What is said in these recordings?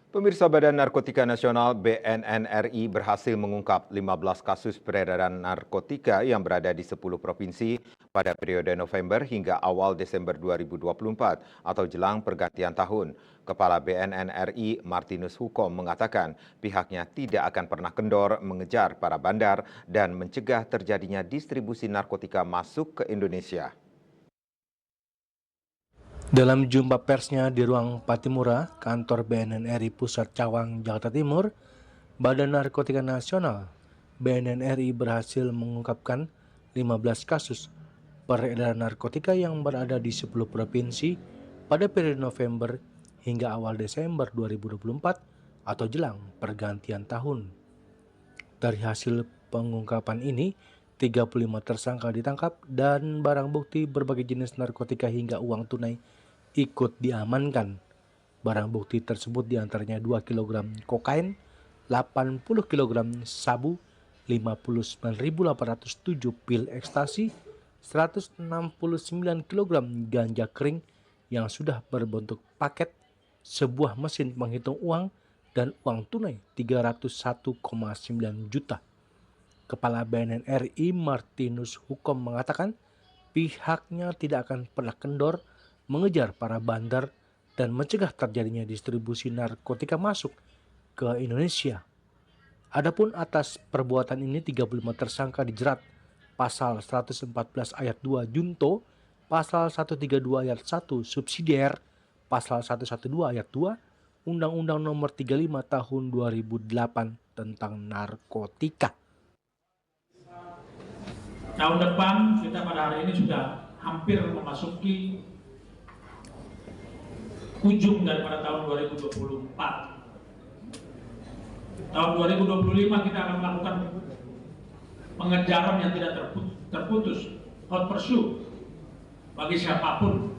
Pemirsa Badan Narkotika Nasional BNN RI berhasil mengungkap 15 kasus peredaran narkotika yang berada di 10 provinsi pada periode November hingga awal Desember 2024 atau jelang pergantian tahun. Kepala BNN RI Martinus Hukom mengatakan pihaknya tidak akan pernah kendor mengejar para bandar dan mencegah terjadinya distribusi narkotika masuk ke Indonesia. Dalam jumpa persnya di ruang Patimura, kantor BNN RI Pusat Cawang, Jakarta Timur, Badan Narkotika Nasional BNN RI berhasil mengungkapkan 15 kasus peredaran narkotika yang berada di 10 provinsi pada periode November hingga awal Desember 2024 atau jelang pergantian tahun. Dari hasil pengungkapan ini, 35 tersangka ditangkap dan barang bukti berbagai jenis narkotika hingga uang tunai ikut diamankan. Barang bukti tersebut diantaranya 2 kg kokain, 80 kg sabu, 59.807 pil ekstasi, 169 kg ganja kering yang sudah berbentuk paket, sebuah mesin penghitung uang, dan uang tunai 301,9 juta. Kepala BNN RI Martinus Hukom mengatakan pihaknya tidak akan pernah kendor mengejar para bandar dan mencegah terjadinya distribusi narkotika masuk ke Indonesia. Adapun atas perbuatan ini 35 tersangka dijerat pasal 114 ayat 2 junto, pasal 132 ayat 1 subsidiar, pasal 112 ayat 2 Undang-Undang Nomor 35 Tahun 2008 tentang narkotika. Tahun depan kita pada hari ini sudah hampir memasuki ujung daripada tahun 2024. Tahun 2025 kita akan melakukan pengejaran yang tidak terputus, hot pursuit bagi siapapun.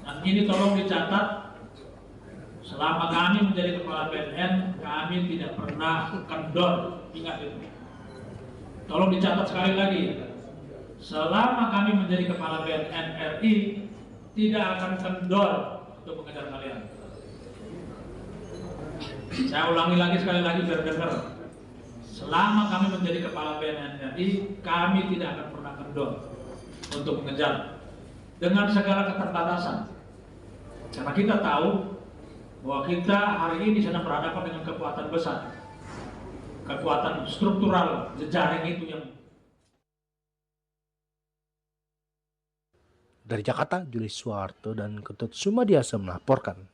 Dan ini tolong dicatat, selama kami menjadi kepala BNN, kami tidak pernah kendor. Ingat itu. Tolong dicatat sekali lagi, selama kami menjadi kepala BNN RI, tidak akan kendor untuk mengejar kalian. Saya ulangi lagi sekali lagi biar dengar. Selama kami menjadi kepala BNN RI, kami tidak akan pernah kendor untuk mengejar dengan segala keterbatasan. Karena kita tahu bahwa kita hari ini sedang berhadapan dengan kekuatan besar, kekuatan struktural jejaring itu yang. Dari Jakarta, Julius Suharto dan Ketut Sumadiasa melaporkan.